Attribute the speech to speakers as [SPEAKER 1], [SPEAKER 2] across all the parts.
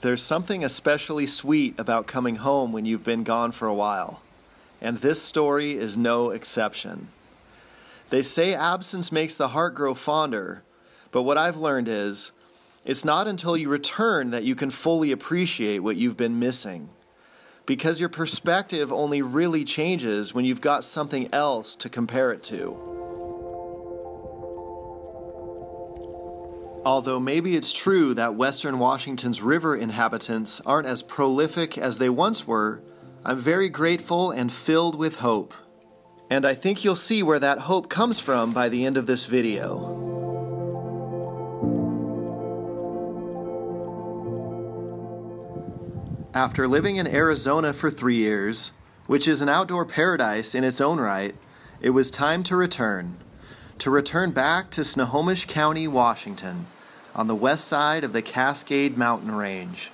[SPEAKER 1] There's something especially sweet about coming home when you've been gone for a while, and this story is no exception. They say absence makes the heart grow fonder, but what I've learned is, it's not until you return that you can fully appreciate what you've been missing, because your perspective only really changes when you've got something else to compare it to. Although maybe it's true that Western Washington's river inhabitants aren't as prolific as they once were, I'm very grateful and filled with hope. And I think you'll see where that hope comes from by the end of this video. After living in Arizona for 3 years, which is an outdoor paradise in its own right, it was time to return. To return back to Snohomish County, Washington, on the west side of the Cascade Mountain Range.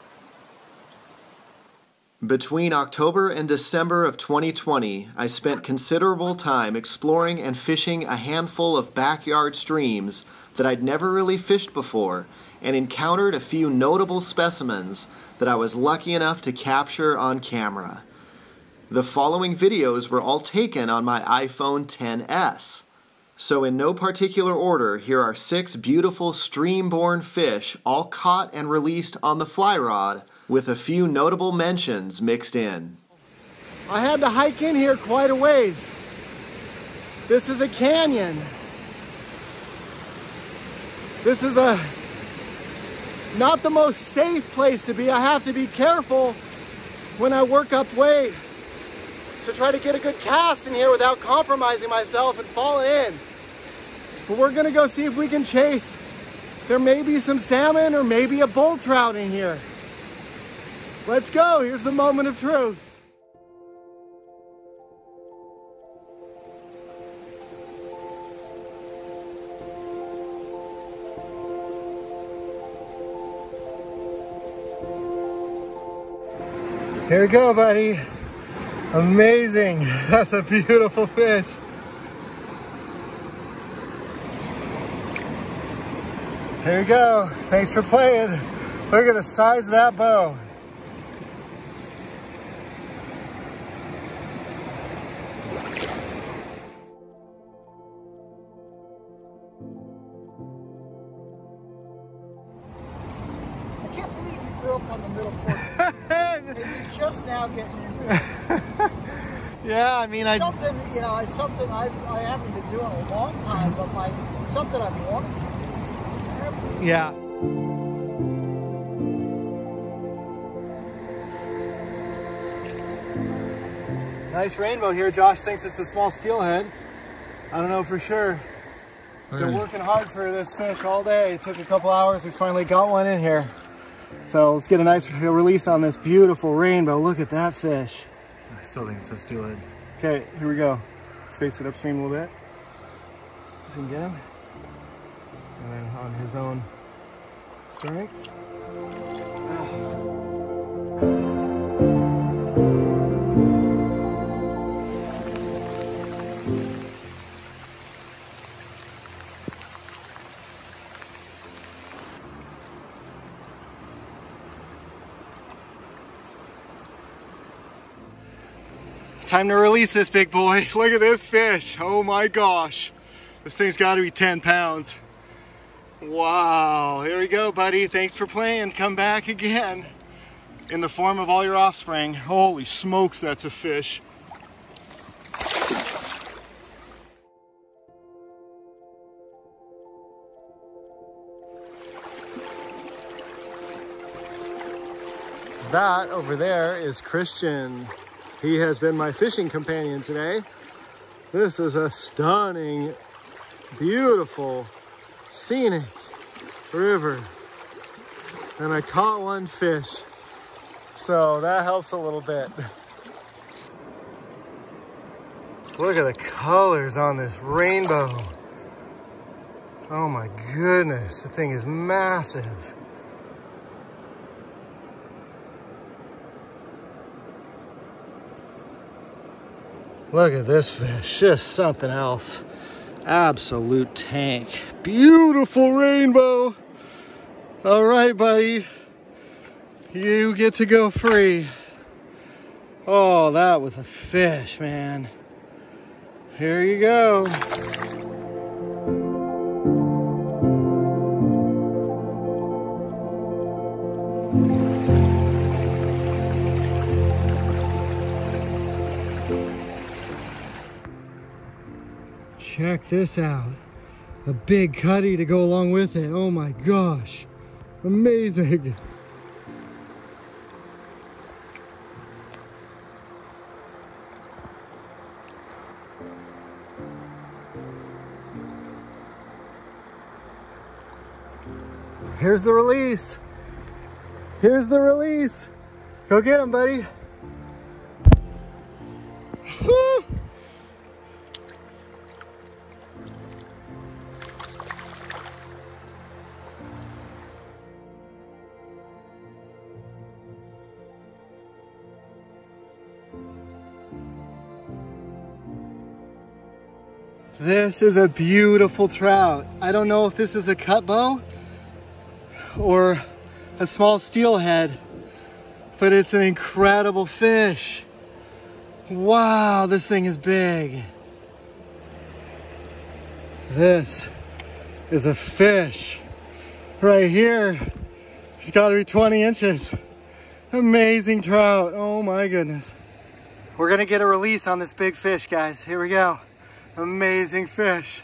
[SPEAKER 1] Between October and December of 2020, I spent considerable time exploring and fishing a handful of backyard streams that I'd never really fished before, and encountered a few notable specimens that I was lucky enough to capture on camera. The following videos were all taken on my iPhone XS. So in no particular order, here are 6 beautiful stream-born fish all caught and released on the fly rod, with a few notable mentions mixed in.
[SPEAKER 2] I had to hike in here quite a ways. This is a canyon. This is not the most safe place to be. I have to be careful when I work up weight to try to get a good cast in here without compromising myself and falling in. But we're gonna go see if we can chase. There may be some salmon or maybe a bull trout in here. Let's go, here's the moment of truth. Here we go, buddy. Amazing. That's a beautiful fish. Here we go. Thanks for playing. Look at the size of that bow. I can't believe you grew up on the Middle Fork. And you're just now getting into it. Yeah, I mean, something, you know, it's something I haven't been doing a long time, but something I've wanted to do. Yeah. Nice rainbow here. Josh thinks it's a small steelhead. I don't know for sure. Been working hard for this fish all day. It took a couple hours. We finally got one in here. So let's get a nice release on this beautiful rainbow. Look at that fish.
[SPEAKER 3] I still think it's a steelhead.
[SPEAKER 2] Okay, here we go. Face it upstream a little bit. So we can get him. And then on his own strength. Time to release this big boy. Look at this fish. Oh my gosh. This thing's got to be 10 pounds. Wow. Here we go, buddy. Thanks for playing. Come back again in the form of all your offspring. Holy smokes, that's a fish. That over there is Christian. He has been my fishing companion today. This is a stunning, beautiful, scenic river. And I caught one fish. So that helps a little bit. Look at the colors on this rainbow. Oh my goodness, the thing is massive. Look at this fish, just something else. Absolute tank. Beautiful rainbow. All right, buddy. You get to go free. Oh, that was a fish, man. Here you go. Check this out. A big cutty to go along with it. Oh my gosh. Amazing. Here's the release. Here's the release. Go get him, buddy. Woo. This is a beautiful trout. I don't know if this is a cut bow or a small steelhead, but it's an incredible fish. Wow, this thing is big. This is a fish right here. It's got to be 20 inches. Amazing trout. Oh my goodness. We're gonna get a release on this big fish, guys. Here we go. Amazing fish.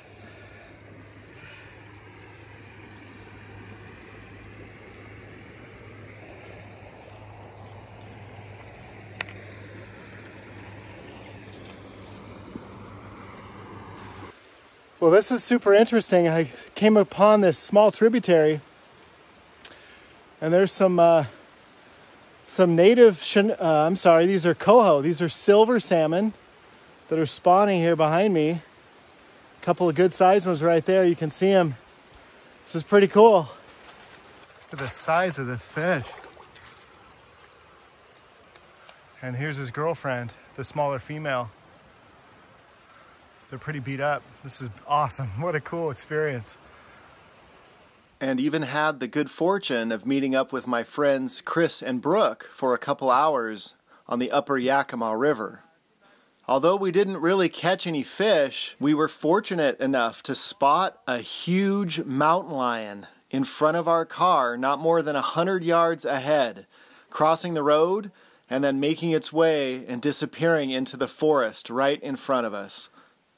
[SPEAKER 2] Well, this is super interesting. I came upon this small tributary, and there's some native, these are coho. These are silver salmon that are spawning here behind me. A couple of good sized ones right there. You can see them. This is pretty cool. Look at the size of this fish. And here's his girlfriend, the smaller female. They're pretty beat up. This is awesome. What a cool experience.
[SPEAKER 1] And even had the good fortune of meeting up with my friends Chris and Brooke for a couple hours on the upper Yakima River. Although we didn't really catch any fish, we were fortunate enough to spot a huge mountain lion in front of our car, not more than 100 yards ahead, crossing the road and then making its way and disappearing into the forest right in front of us.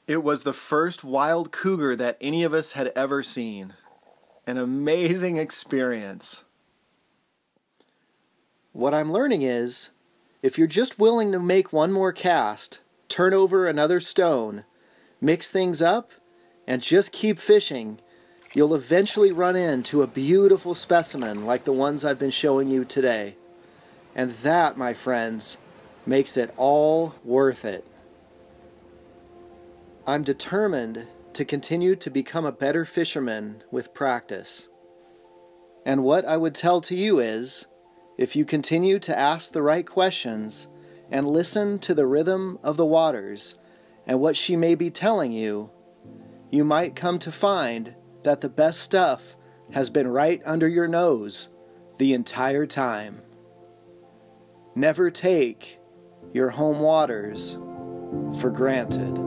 [SPEAKER 1] It was the first wild cougar that any of us had ever seen. An amazing experience. What I'm learning is, if you're just willing to make one more cast, turn over another stone, mix things up, and just keep fishing, you'll eventually run into a beautiful specimen like the ones I've been showing you today. And that, my friends, makes it all worth it. I'm determined to continue to become a better fisherman with practice. And what I would tell to you is, if you continue to ask the right questions and listen to the rhythm of the waters and what she may be telling you, you might come to find that the best stuff has been right under your nose the entire time. Never take your home waters for granted.